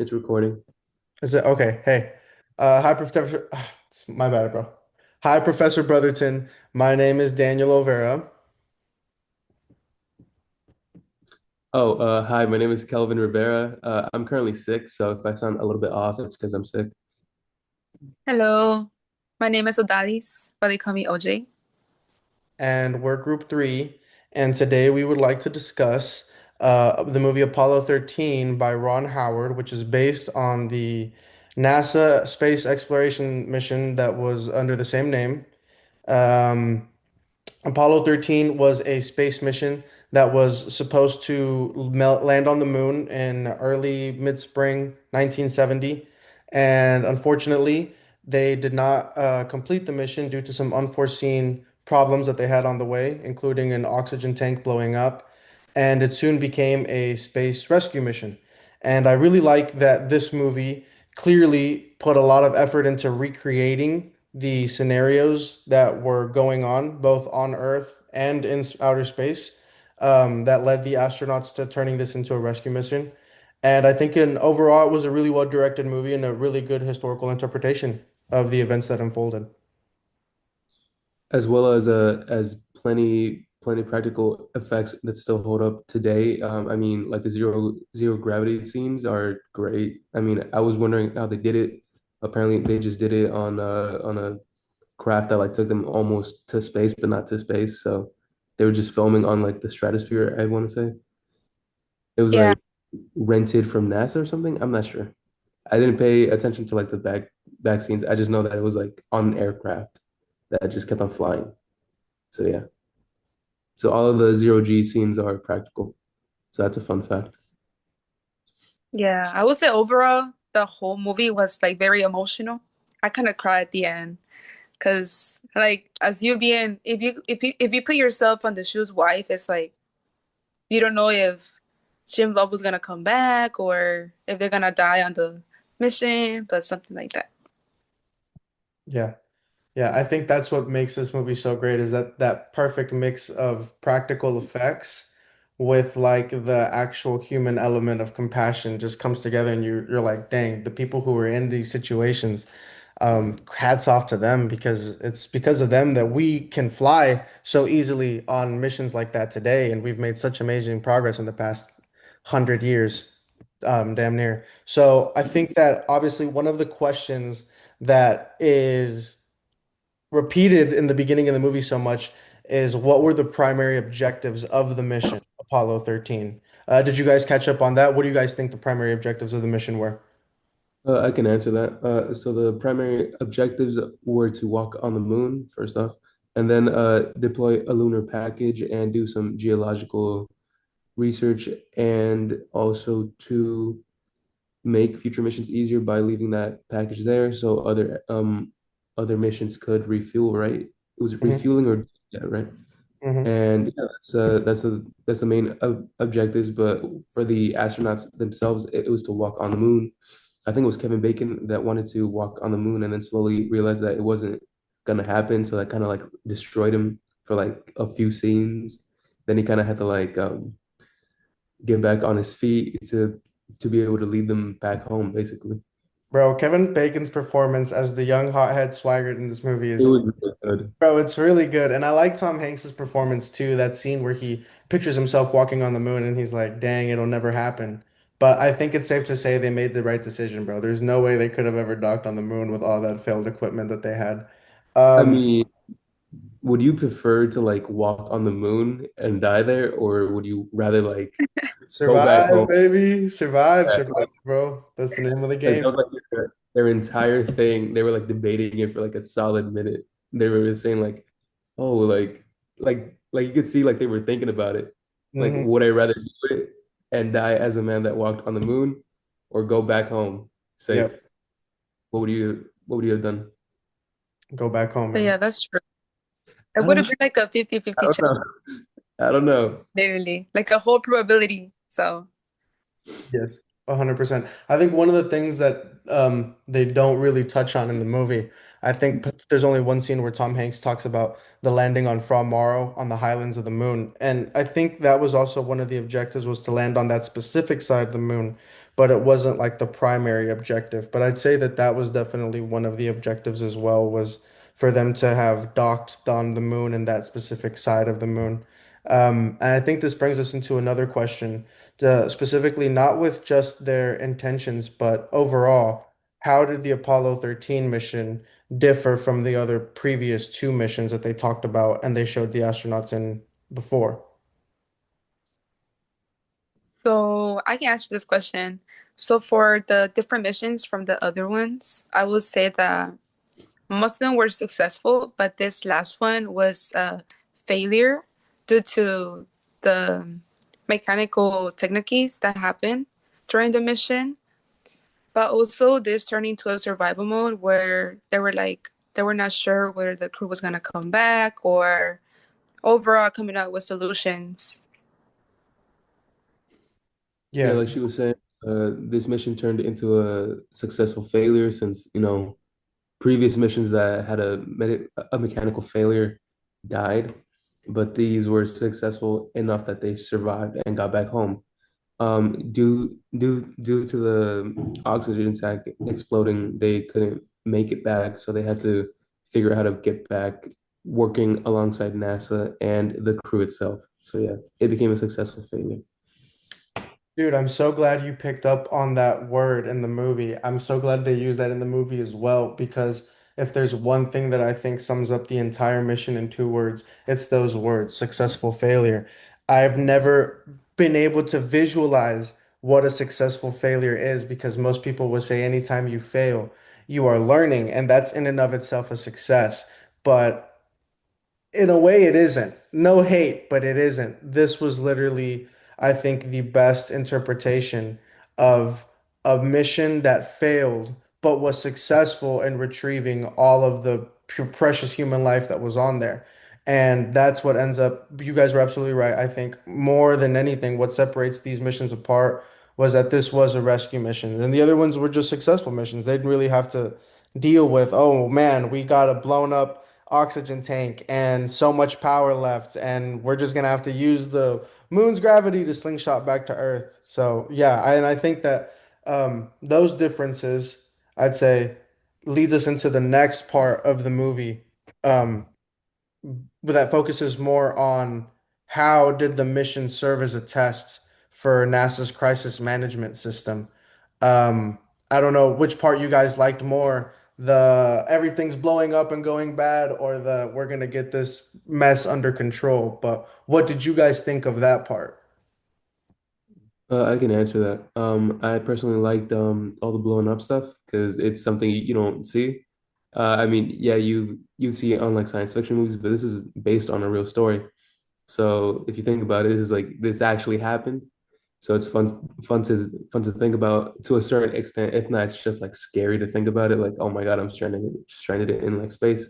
It's recording. Is it okay? Hey, hi, Professor. My bad, bro. Hi, Professor Brotherton. My name is Daniel Olvera, Oh, hi, my name is Kelvin Rivera. I'm currently sick, so if I sound a little bit off, it's because I'm sick. Hello, my name is Odalys, but they call me OJ. and we're Group 3. And today we would like to discuss the movie Apollo 13 by Ron Howard, which is based on the NASA space exploration mission that was under the same name. Um, Apollo 13 was a space mission that was supposed to land on the moon in early mid-spring 1970. And unfortunately, they did not complete the mission due to some unforeseen problems that they had on the way, including an oxygen tank blowing up. And it soon became a space rescue mission. And I really like that this movie clearly put a lot of effort into recreating the scenarios that were going on both on Earth and in outer space that led the astronauts to turning this into a rescue mission. And I think in overall it was a really well directed movie and a really good historical interpretation of the events that unfolded. As well as plenty practical effects that still hold up today. I mean, like the zero gravity scenes are great. I mean, I was wondering how they did it. Apparently, they just did it on a craft that like took them almost to space, but not to space. So they were just filming on like the stratosphere, I want to say. It was Yeah, like rented from NASA or something. I'm not sure. I didn't pay attention to like the back scenes. I just know that it was like on an aircraft that just kept on flying. So yeah. So all of the zero G scenes are practical. So that's a fun fact. yeah. I would say overall, the whole movie was like very emotional. I kind of cried at the end because, like, as you being, if you put yourself on the shoe's wife, it's like you don't know if Jim Love was gonna come back or if they're gonna die on the mission, but something like that. Yeah. Yeah, I think that's what makes this movie so great is that perfect mix of practical effects with like the actual human element of compassion just comes together and you're like, dang, the people who were in these situations, hats off to them because it's because of them that we can fly so easily on missions like that today, and we've made such amazing progress in the past 100 years, damn near. So I think that obviously one of the questions that is repeated in the beginning of the movie so much is what were the primary objectives of the mission, Apollo 13? Did you guys catch up on that? What do you guys think the primary objectives of the mission were? I can answer that. So the primary objectives were to walk on the moon, first off, and then deploy a lunar package and do some geological research, and also to make future missions easier by leaving that package there so other missions could refuel, right? It was Hmm. refueling or yeah, right? Hmm. And yeah, that's the main objectives. But for the astronauts themselves, it was to walk on the moon. I think it was Kevin Bacon that wanted to walk on the moon and then slowly realized that it wasn't gonna happen. So that kind of like destroyed him for like a few scenes. Then he kind of had to like get back on his feet to be able to lead them back home, basically. Bro, Kevin Bacon's performance as the young hothead Swaggart in this movie It is, was really good. bro, it's really good. And I like Tom Hanks's performance too. That scene where he pictures himself walking on the moon and he's like, dang, it'll never happen. But I think it's safe to say they made the right decision, bro. There's no way they could have ever docked on the moon with all that failed equipment that they had. I Um, mean, would you prefer to like walk on the moon and die there, or would you rather like go back Survive, home? baby. Survive, Yeah, survive, bro. That's the name of the like game. that was like their entire thing. They were like debating it for like a solid minute. They were saying like, oh, like you could see like they were thinking about it. Like, Hmm. would I rather do it and die as a man that walked on the moon, or go back home safe? Yep. What would you have done? Go back home, But man. yeah, that's true. It I would don't have know. been like a I 50-50 don't chance, know. I don't know. literally, like a whole probability. So, Yes, 100%. I think one of the things that they don't really touch on in the movie, I think there's only one scene where Tom Hanks talks about the landing on Fra Mauro on the highlands of the moon. And I think that was also one of the objectives was to land on that specific side of the moon. but it wasn't like the primary objective. But I'd say that that was definitely one of the objectives as well, was for them to have docked on the moon and that specific side of the moon. And I think this brings us into another question, specifically not with just their intentions, but overall, how did the Apollo 13 mission differ from the other previous two missions that they talked about and they showed the astronauts in before? So I can answer this question. So for the different missions from the other ones, I would say that most of them were successful, but this last one was a failure due to the mechanical techniques that happened during the mission. But also this turned into a survival mode where they were not sure whether the crew was gonna come back or overall coming up with solutions. Yeah, Yeah. like she was saying, this mission turned into a successful failure since, previous missions that had a mechanical failure died, but these were successful enough that they survived and got back home. Due to the oxygen tank exploding, they couldn't make it back, so they had to figure out how to get back, working alongside NASA and the crew itself. So yeah, it became a successful failure. Dude, I'm so glad you picked up on that word in the movie. I'm so glad they used that in the movie as well, because if there's one thing that I think sums up the entire mission in two words, it's those words, successful failure. I've never been able to visualize what a successful failure is because most people would say anytime you fail, you are learning, and that's in and of itself a success. But in a way, it isn't. No hate, but it isn't. This was literally, I think, the best interpretation of a mission that failed, but was successful in retrieving all of the precious human life that was on there. And that's what ends up, you guys were absolutely right. I think more than anything, what separates these missions apart was that this was a rescue mission. And the other ones were just successful missions. They didn't really have to deal with, oh man, we got a blown up oxygen tank and so much power left, and we're just gonna have to use the moon's gravity to slingshot back to Earth. So yeah, and I think that those differences, I'd say, leads us into the next part of the movie. Um, but that focuses more on how did the mission serve as a test for NASA's crisis management system. Um, I don't know which part you guys liked more, the everything's blowing up and going bad, or the we're gonna get this mess under control. But what did you guys think of that part? I can answer that. I personally liked all the blowing up stuff because it's something you don't see. I mean, yeah, you see it on like science fiction movies, but this is based on a real story. So if you think about it, this is like this actually happened. So it's fun to think about to a certain extent. If not, it's just like scary to think about it. Like, oh my God, I'm stranded in like space.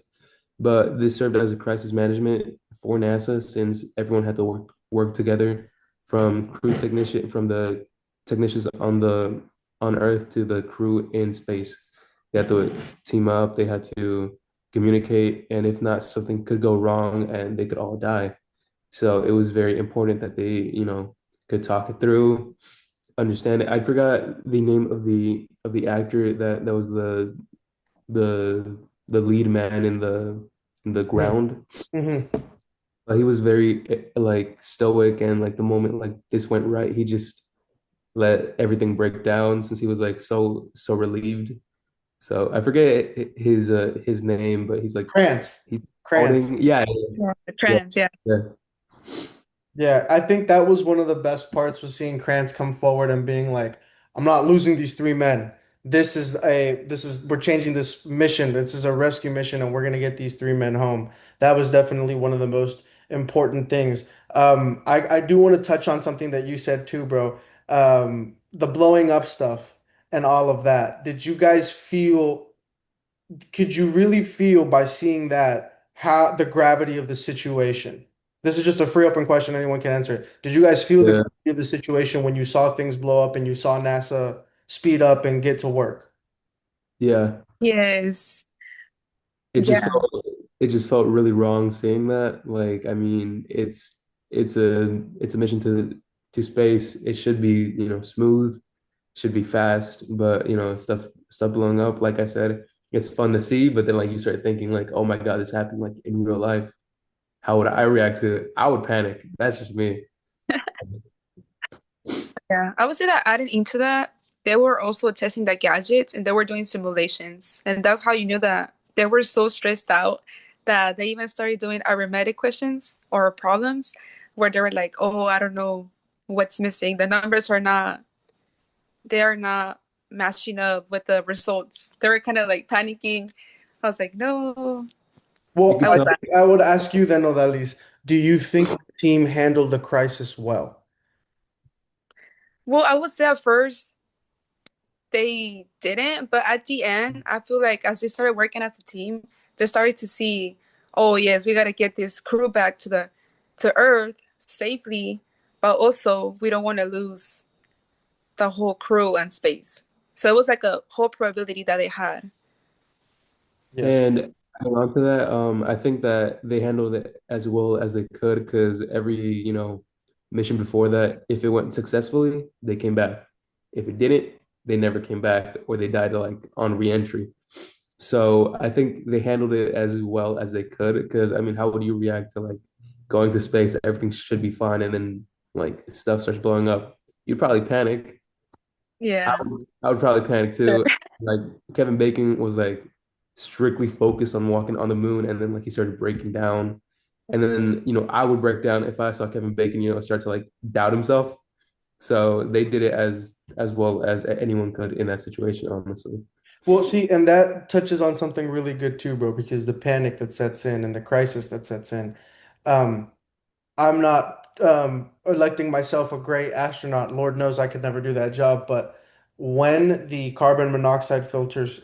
But this served as a crisis management for NASA since everyone had to work together from the technicians on Earth to the crew in space. They had to team up, they had to communicate, and if not, something could go wrong and they could all die. So it was very important that they, could talk it through, understand it. I forgot the name of the actor that was the the lead man in the ground. Mm-hmm. But he was very like stoic, and like the moment like this went right, he just let everything break down since he was like so relieved. So I forget his name, but he's like Krantz. he's Krantz. outing. Yeah, Yeah, the yeah, trends, yeah. yeah. Yeah, I think that was one of the best parts was seeing Krantz come forward and being like, I'm not losing these three men. We're changing this mission. This is a rescue mission and we're gonna get these three men home. That was definitely one of the most important things. I do want to touch on something that you said too, bro. The blowing up stuff and all of that. Did you guys feel could you really feel by seeing that how the gravity of the situation? This is just a free open question, anyone can answer it. Did you guys feel the Yeah. gravity of the situation when you saw things blow up and you saw NASA speed up and get to work? Yeah. Yes. It just Yeah. felt really wrong seeing that. Like, I mean, it's a mission to space. It should be, smooth. should be fast, but stuff blowing up. Like I said, it's fun to see, but then like you start thinking like, oh my God, this happened like in real life. How would I react to it? I would panic. That's just me. Yeah, I would say that adding into that, they were also testing the gadgets and they were doing simulations. And that's how you knew that they were so stressed out that they even started doing arithmetic questions or problems where they were like, oh, I don't know what's missing. The numbers are not, they are not matching up with the results. They were kind of like panicking. I was like, no, You Well, could I I was tell. bad. think I would ask you then, Odalys, do you think the team handled the crisis well? Well, I would say at first they didn't, but at the end, I feel like as they started working as a team, they started to see, oh yes, we got to get this crew back to Earth safely, but also we don't want to lose the whole crew and space. So it was like a whole probability that they had. Yes. And adding on to that, I think that they handled it as well as they could because every, mission before that, if it went successfully, they came back. If it didn't, they never came back or they died like on re-entry. So I think they handled it as well as they could because I mean, how would you react to like going to space, everything should be fine, and then like stuff starts blowing up? You'd probably panic. Yeah. I would probably panic too. Like Kevin Bacon was like strictly focused on walking on the moon, and then like he started breaking down, and then I would break down if I saw Kevin Bacon, start to like doubt himself. So they did it as well as anyone could in that situation, honestly. Well, see, and that touches on something really good too, bro, because the panic that sets in and the crisis that sets in. Um, I'm not electing myself a great astronaut. Lord knows I could never do that job. But when the carbon monoxide filters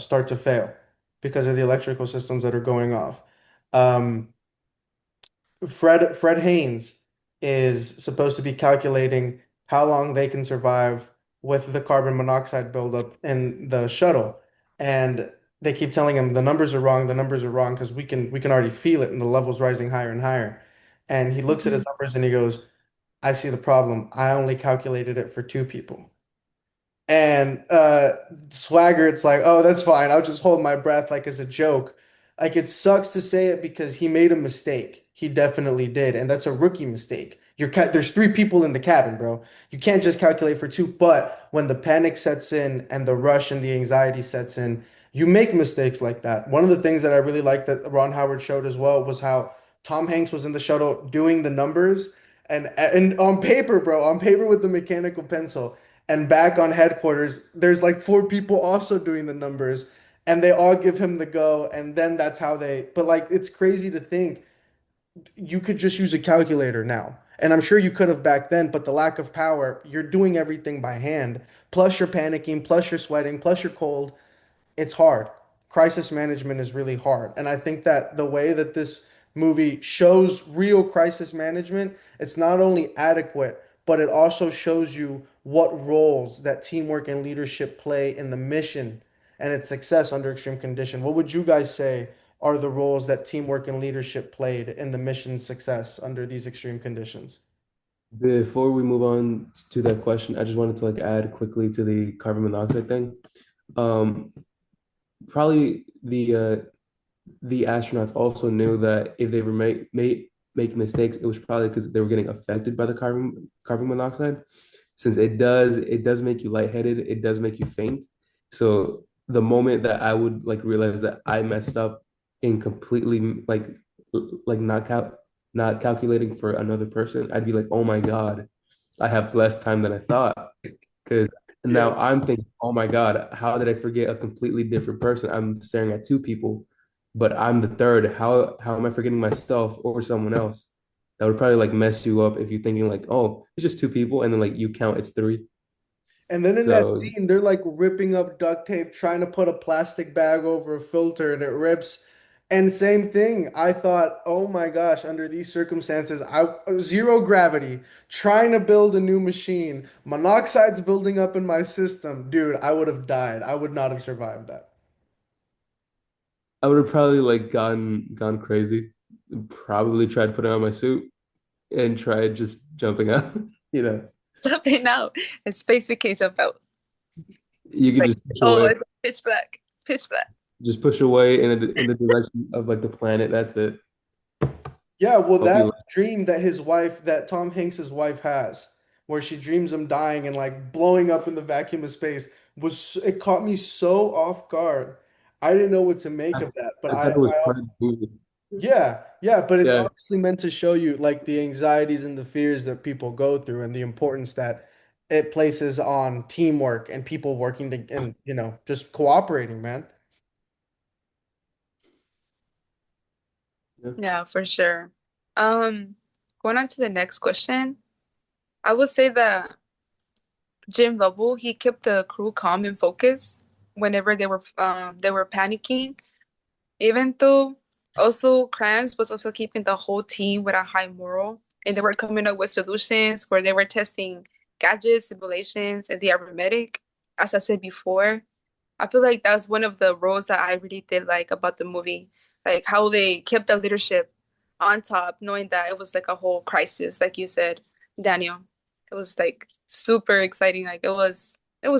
start to fail because of the electrical systems that are going off, um, Fred Haynes is supposed to be calculating how long they can survive with the carbon monoxide buildup in the shuttle. And they keep telling him the numbers are wrong, the numbers are wrong, because we can already feel it and the levels rising higher and higher. And he looks at his Mhm. numbers and he goes, I see the problem. I only calculated it for two people. And Swagger, it's like, oh, that's fine. I'll just hold my breath like as a joke. Like it sucks to say it because he made a mistake. He definitely did, and that's a rookie mistake. There's three people in the cabin, bro. You can't just calculate for two. But when the panic sets in and the rush and the anxiety sets in, you make mistakes like that. One of the things that I really liked that Ron Howard showed as well was how Tom Hanks was in the shuttle doing the numbers and on paper, bro, on paper with the mechanical pencil. And back on headquarters, there's like four people also doing the numbers, and they all give him the go. And then that's how they, but like, it's crazy to think you could just use a calculator now. And I'm sure you could have back then, but the lack of power, you're doing everything by hand. Plus, you're panicking, plus, you're sweating, plus, you're cold. It's hard. Crisis management is really hard. And I think that the way that this movie shows real crisis management, it's not only adequate, but it also shows you what roles that teamwork and leadership play in the mission and its success under extreme condition. What would you guys say are the roles that teamwork and leadership played in the mission's success under these extreme conditions? Before we move on to that question, I just wanted to like add quickly to the carbon monoxide thing. Um, Probably the astronauts also knew that if they were making mistakes, it was probably because they were getting affected by the carbon monoxide. Since it does make you lightheaded, it does make you faint. So the moment that I would like realize that I messed up in completely like not calculating for another person, I'd be like, oh my God, I have less time than I thought. Because now Yes. I'm thinking, oh my God, how did I forget a completely different person? I'm staring at two people, but I'm the third. How am I forgetting myself or someone else? That would probably like mess you up if you're thinking like, oh, it's just two people, and then like you count it's three. And then in that So scene, they're like ripping up duct tape, trying to put a plastic bag over a filter, and it rips. And same thing, I thought, oh my gosh, under these circumstances, I zero gravity, trying to build a new machine, monoxide's building up in my system, dude, I would have died. I would not have survived that. I would have probably like gone crazy, probably tried putting on my suit and tried just jumping out, you know. Jumping out in space we can't jump out. You It's could like, just oh, away, it's pitch black, pitch black. just push away in the direction of like the planet. That's it. Yeah, well, Hope that you dream that his wife, that Tom Hanks's wife has, where she dreams him dying and like blowing up in the vacuum of space, it caught me so off guard. I didn't know what to make I, of that, but I thought it was part of the movie. yeah, yeah, but it's Yeah, obviously meant to show you like the anxieties and the fears that people go through and the importance that it places on teamwork and people working to and just cooperating, man. yeah. Yeah, for sure. Um, Going on to the next question, I would say that Jim Lovell, he kept the crew calm and focused whenever they were panicking. Even though also Kranz was also keeping the whole team with a high moral, and they were coming up with solutions where they were testing gadgets, simulations, and the arithmetic. As I said before, I feel like that was one of the roles that I really did like about the movie, like how they kept the leadership on top, knowing that it was like a whole crisis, like you said, Daniel. It was like super exciting. It was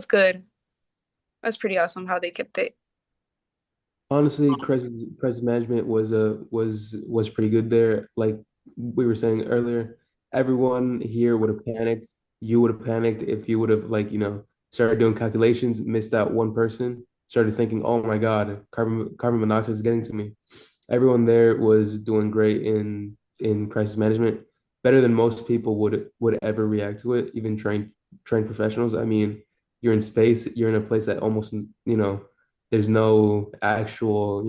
good. It was pretty awesome how they kept it. Honestly, crisis management was pretty good there. Like we were saying earlier, everyone here would have panicked. You would have panicked if you would have like, started doing calculations, missed out one person, started thinking, "Oh my God, carbon monoxide is getting to me." Everyone there was doing great in crisis management, better than most people would ever react to it, even trained professionals. I mean, you're in space, you're in a place that almost, there's no actual,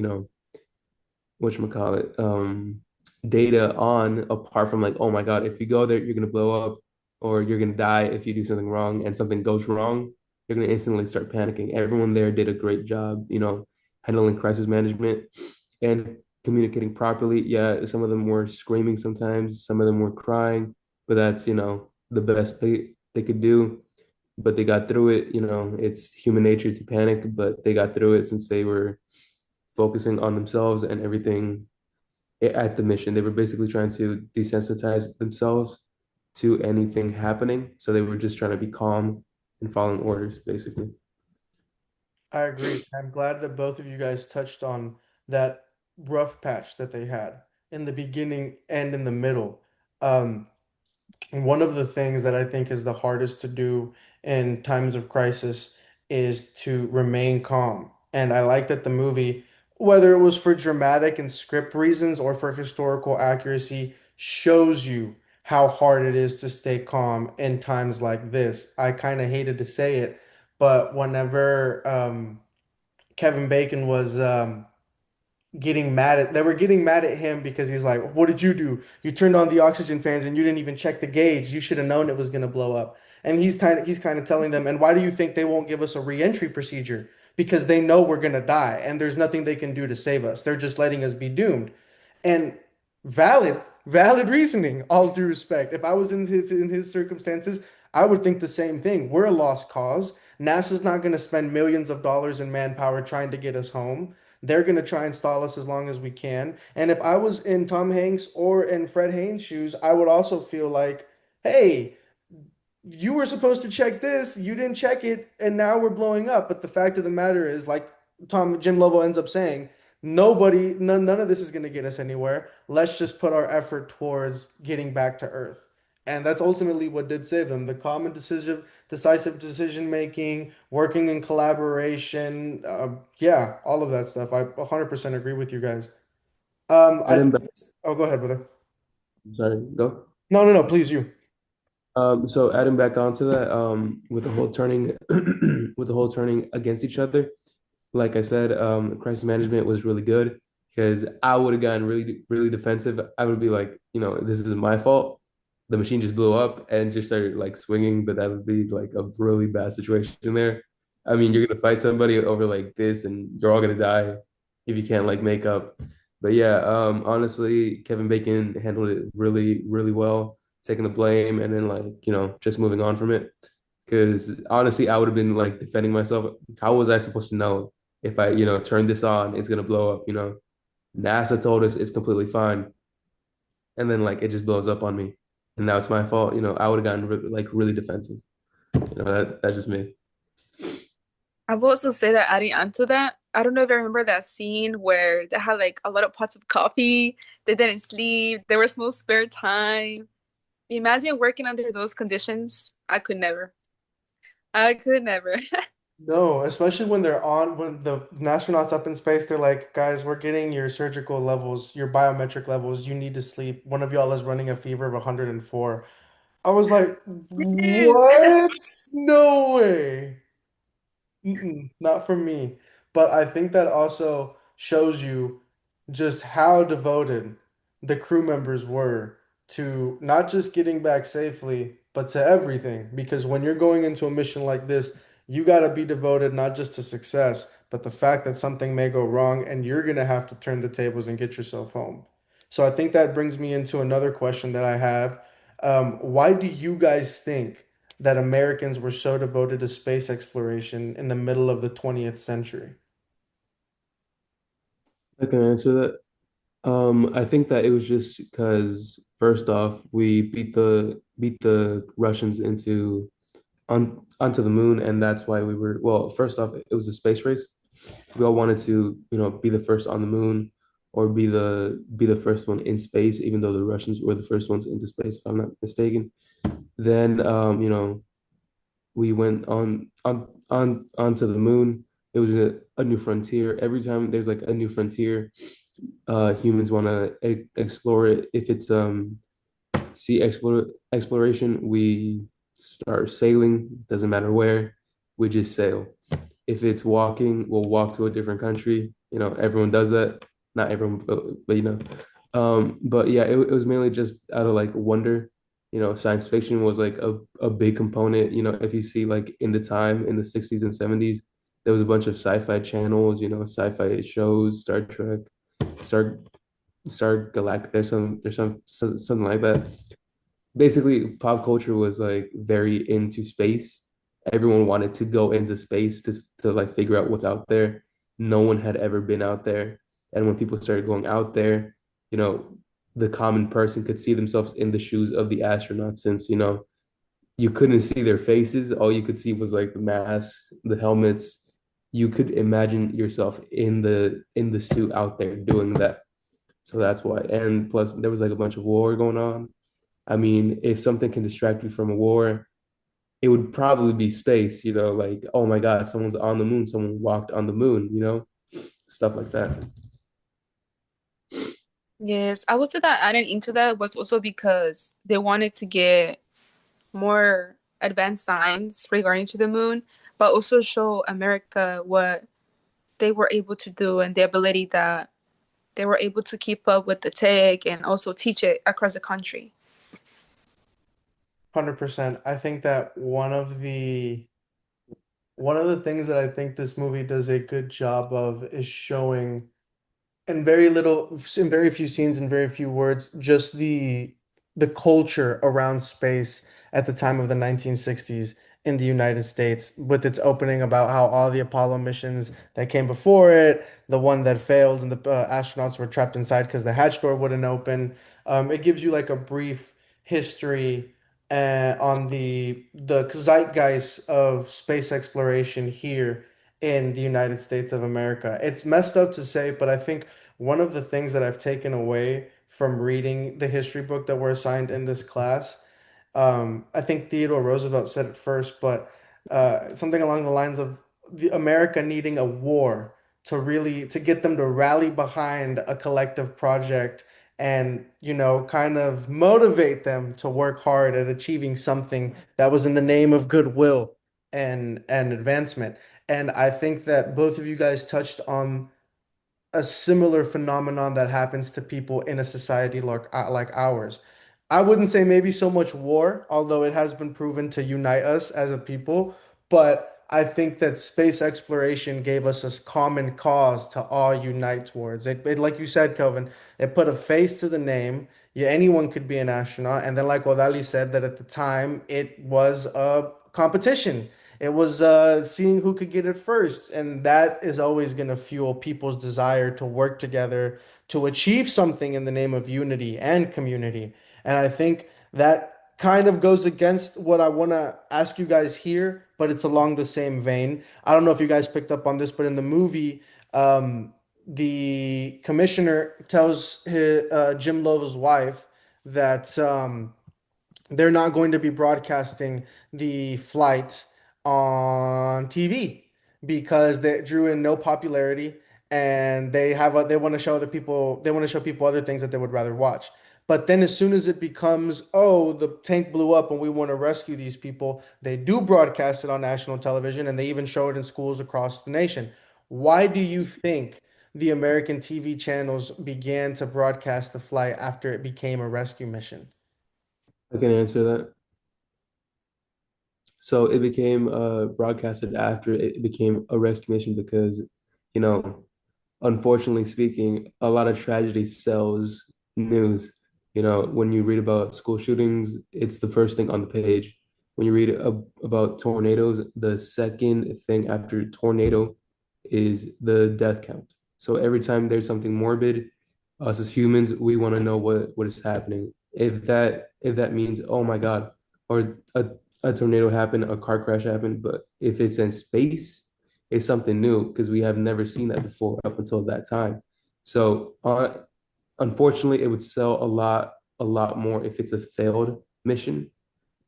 whatchamacallit, data on apart from like, oh my God, if you go there, you're gonna blow up or you're gonna die if you do something wrong and something goes wrong, you're gonna instantly start panicking. Everyone there did a great job, handling crisis management and communicating properly. Yeah, some of them were screaming sometimes, some of them were crying, but that's, the best they could do. But they got through it. It's human nature to panic, but they got through it since they were focusing on themselves and everything at the mission. They were basically trying to desensitize themselves to anything happening. So they were just trying to be calm and following orders, basically. I agree. I'm glad that both of you guys touched on that rough patch that they had in the beginning and in the middle. Um, One of the things that I think is the hardest to do in times of crisis is to remain calm. And I like that the movie, whether it was for dramatic and script reasons or for historical accuracy, shows you how hard it is to stay calm in times like this. I kind of hated to say it, but whenever Kevin Bacon was they were getting mad at him because he's like, what did you do? You turned on the oxygen fans and you didn't even check the gauge. You should have known it was going to blow up. And he's kind of telling them, and why do you think they won't give us a re-entry procedure? Because they know we're going to die and there's nothing they can do to save us. They're just letting us be doomed. And valid reasoning, all due respect. If I was in his circumstances, I would think the same thing. We're a lost cause. NASA's not going to spend millions of dollars in manpower trying to get us home. They're going to try and stall us as long as we can. And if I was in Tom Hanks or in Fred Haines' shoes, I would also feel like, hey, you were supposed to check this, you didn't check it, and now we're blowing up. But the fact of the matter is, like Jim Lovell ends up saying, none of this is going to get us anywhere. Let's just put our effort towards getting back to Earth. And that's ultimately what did save them. The decisive decision making, working in collaboration. Yeah, all of that stuff. I 100% agree with you guys. I Adding think back, oh, go ahead, brother. sorry, go. No, no, no, please, you. So adding back onto that, with the whole turning, with the whole turning against each other, like I said, crisis management was really good because I would have gotten really, really defensive. I would be like, this isn't my fault. The machine just blew up and just started like swinging, but that would be like a really bad situation there. I mean, you're gonna fight somebody over like this, and you're all gonna die if you can't like make up. But yeah, honestly, Kevin Bacon handled it really, really well, taking the blame and then like, just moving on from it. Because honestly, I would have been like defending myself. How was I supposed to know if I, turn this on, it's gonna blow up, NASA told us it's completely fine. And then like it just blows up on me. And now it's my fault. I would have gotten like really defensive. That's just me. I will also say that adding on to that, I don't know if you remember that scene where they had like a lot of pots of coffee, they didn't sleep, there was no spare time. Imagine working under those conditions. I could never. I could never. No, especially when they're on, when the astronauts up in space, they're like, guys, we're getting your surgical levels, your biometric levels. You need to sleep. One of y'all is running a fever of 104. I was like, Yes. what? No way. Mm-mm, not for me. But I think that also shows you just how devoted the crew members were to not just getting back safely, but to everything. Because when you're going into a mission like this, you got to be devoted not just to success, but the fact that something may go wrong and you're going to have to turn the tables and get yourself home. So I think that brings me into another question that I have. Why do you guys think that Americans were so devoted to space exploration in the middle of the 20th century? I can answer that. I think that it was just because first off, we beat the Russians into onto the moon, and that's why we were well. First off, it was a space race. We all wanted to, be the first on the moon or be the first one in space, even though the Russians were the first ones into space, if I'm not mistaken. Then, we went on onto the moon. It was a new frontier. Every time there's like a new frontier, humans want to explore it. If it's exploration, we start sailing. Doesn't matter where, we just sail. If it's walking, we'll walk to a different country. Everyone does that. Not everyone, but but yeah, it was mainly just out of like wonder. Science fiction was like a big component. If you see like in the time in the 60s and 70s, there was a bunch of sci-fi channels, sci-fi shows, Star Trek, Star Star Galactic. There's something like that. Basically, pop culture was like very into space. Everyone wanted to go into space to like figure out what's out there. No one had ever been out there. And when people started going out there, you know, the common person could see themselves in the shoes of the astronauts since, you couldn't see their faces. All you could see was like the masks, the helmets. You could imagine yourself in the suit out there doing that. So that's why. And plus there was like a bunch of war going on. I mean, if something can distract you from a war, it would probably be space, like, oh my God, someone's on the moon, someone walked on the moon, stuff like that. Yes, I would say that adding into that was also because they wanted to get more advanced science regarding to the moon, but also show America what they were able to do and the ability that they were able to keep up with the tech and also teach it across the country. 100%. I think that one of the things that I think this movie does a good job of is showing in very few scenes, in very few words, just the culture around space at the time of the 1960s in the United States, with its opening about how all the Apollo missions that came before it, the one that failed and the astronauts were trapped inside because the hatch door wouldn't open. It gives you like a brief history on the zeitgeist of space exploration here in the United States of America. It's messed up to say, but I think one of the things that I've taken away from reading the history book that we're assigned in this class, I think Theodore Roosevelt said it first, but something along the lines of America needing a war to get them to rally behind a collective project and kind of motivate them to work hard at achieving something that was in the name of goodwill and advancement. And I think that both of you guys touched on a similar phenomenon that happens to people in a society like ours. I wouldn't say maybe so much war, although it has been proven to unite us as a people, but I think that space exploration gave us a common cause to all unite towards. Like you said, Kelvin, it put a face to the name. Yeah, anyone could be an astronaut. And then, like Odalys said, that at the time it was a competition. It was seeing who could get it first. And that is always going to fuel people's desire to work together to achieve something in the name of unity and community. And I think that kind of goes against what I want to ask you guys here, but it's along the same vein. I don't know if you guys picked up on this, but in the movie, the commissioner tells Jim Lovell's wife that they're not going to be broadcasting the flight on TV because they drew in no popularity and they want to show other people they want to show people other things that they would rather watch. But then as soon as it becomes, oh, the tank blew up and we want to rescue these people, they do broadcast it on national television and they even show it in schools across the nation. Why do you think the American TV channels began to broadcast the flight after it became a rescue mission? I can answer that. So it became broadcasted after it became a rescue mission because, you know, unfortunately speaking, a lot of tragedy sells news. You know, when you read about school shootings, it's the first thing on the page. When you read about tornadoes, the second thing after tornado is the death count. So every time there's something morbid, us as humans, we want to know what is happening. If that means, oh my God, or a tornado happened, a car crash happened, but if it's in space, it's something new because we have never seen that before up until that time. So unfortunately, it would sell a lot more if it's a failed mission.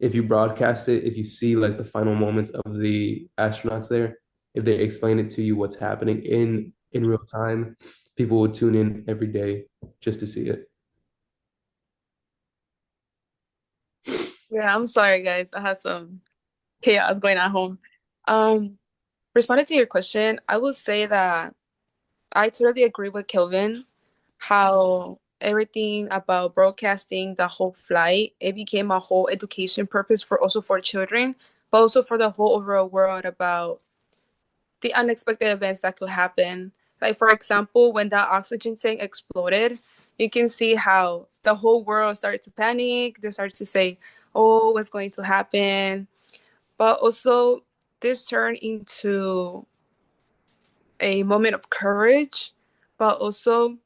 If you broadcast it, if you see like the final moments of the astronauts there, if they explain it to you what's happening in real time, people would tune in every day just to see it. Yeah, I'm sorry, guys. I had some chaos going on home. Um, Responding to your question, I will say that I totally agree with Kelvin, how everything about broadcasting the whole flight, it became a whole education purpose for also for children, but also for the whole overall world about the unexpected events that could happen. Like for example, when that oxygen tank exploded, you can see how the whole world started to panic. They started to say, "Oh, what's going to happen?" But also, this turned into a moment of courage, but also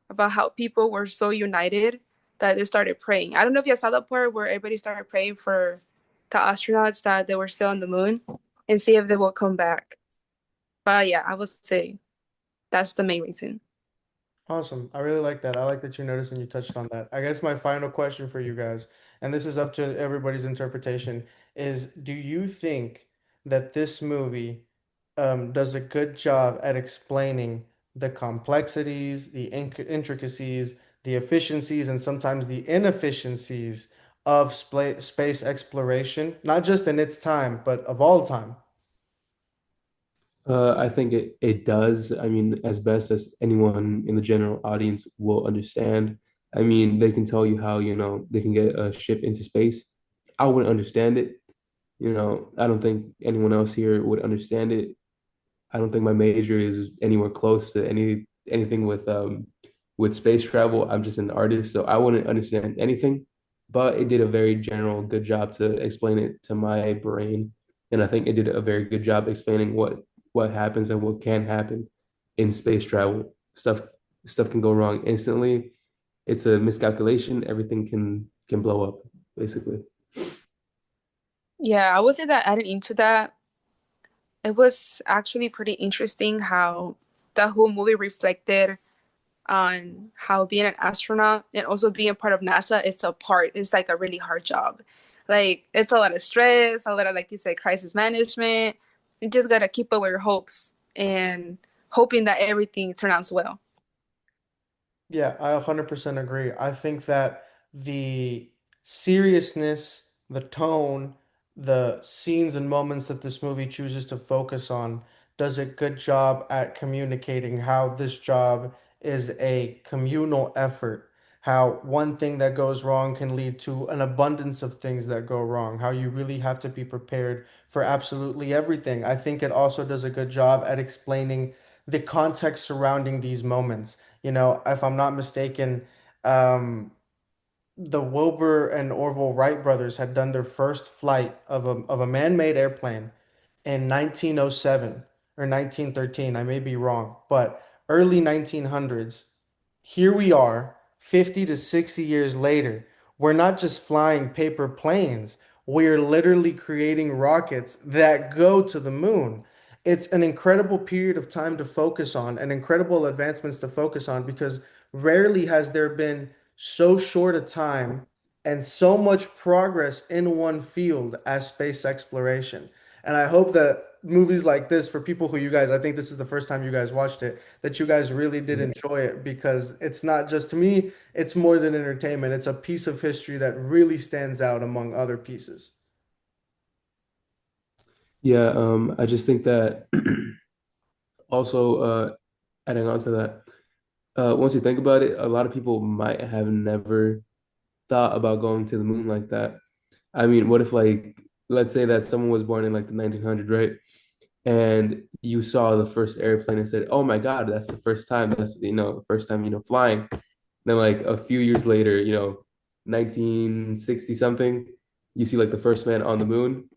about how people were so united that they started praying. I don't know if you saw that part where everybody started praying for the astronauts that they were still on the moon and see if they will come back. But yeah, I would say that's the main reason. Awesome. I really like that. I like that you noticed and you touched on that. I guess my final question for you guys, and this is up to everybody's interpretation, is do you think that this movie does a good job at explaining the complexities, the intricacies, the efficiencies, and sometimes the inefficiencies of space exploration, not just in its time, but of all time? I think it does. I mean, as best as anyone in the general audience will understand. I mean, they can tell you how, they can get a ship into space. I wouldn't understand it. I don't think anyone else here would understand it. I don't think my major is anywhere close to anything with space travel. I'm just an artist, so I wouldn't understand anything. But it did a very general good job to explain it to my brain, and I think it did a very good job explaining what happens and what can happen in space travel. Stuff can go wrong instantly. It's a miscalculation. Everything can blow up, basically. Yeah, I would say that adding into that, it was actually pretty interesting how the whole movie reflected on how being an astronaut and also being part of NASA is a part. It's like a really hard job. Like it's a lot of stress, a lot of like you said, crisis management. You just gotta keep up with your hopes and hoping that everything turns out well. Yeah, I 100% agree. I think that the seriousness, the tone, the scenes and moments that this movie chooses to focus on does a good job at communicating how this job is a communal effort, how one thing that goes wrong can lead to an abundance of things that go wrong, how you really have to be prepared for absolutely everything. I think it also does a good job at explaining the context surrounding these moments. You know, if I'm not mistaken, um, the Wilbur and Orville Wright brothers had done their first flight of a man-made airplane in 1907 or 1913. I may be wrong, but early 1900s. Here we are, 50 to 60 years later. we're not just flying paper planes. We're literally creating rockets that go to the moon. It's an incredible period of time to focus on and incredible advancements to focus on because rarely has there been so short a time and so much progress in one field as space exploration. And I hope that movies like this, for people who you guys, I think this is the first time you guys watched it, that you guys really did enjoy it because it's not just to me, it's more than entertainment. It's a piece of history that really stands out among other pieces. Yeah, I just think that also adding on to that, once you think about it, a lot of people might have never thought about going to the moon like that. I mean, what if like let's say that someone was born in like the 1900s, right? And you saw the first airplane and said, "Oh my God, that's the first time. That's the first time flying." Then like a few years later, 1960 something, you see like the first man on the moon.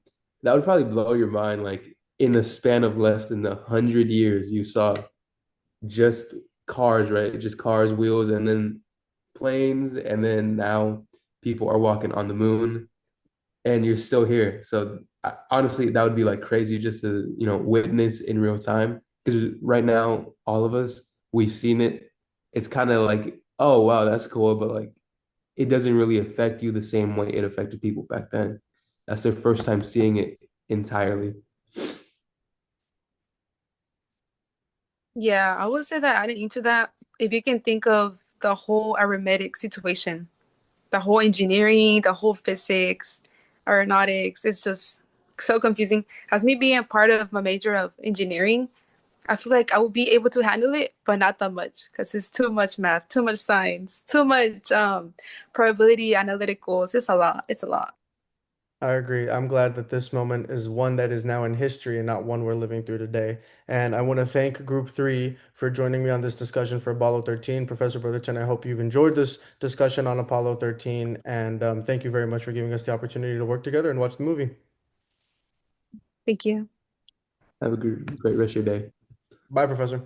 That would probably blow your mind. Like in the span of less than 100 years, you saw just cars, right? Just cars, wheels, and then planes, and then now people are walking on the moon, and you're still here. So honestly, that would be like crazy just to witness in real time. Because right now, all of us, we've seen it. It's kind of like, oh wow, that's cool, but like it doesn't really affect you the same way it affected people back then. That's their first time seeing it entirely. Yeah, I would say that adding into that, if you can think of the whole arithmetic situation, the whole engineering, the whole physics, aeronautics, it's just so confusing. As me being a part of my major of engineering, I feel like I will be able to handle it, but not that much because it's too much math, too much science, too much probability analyticals. It's a lot. It's a lot. I agree. I'm glad that this moment is one that is now in history and not one we're living through today. And I want to thank Group 3 for joining me on this discussion for Apollo 13. Professor Brotherton, I hope you've enjoyed this discussion on Apollo 13. And thank you very much for giving us the opportunity to work together and watch the movie. Thank you. Have a great rest of your day. Bye, Professor.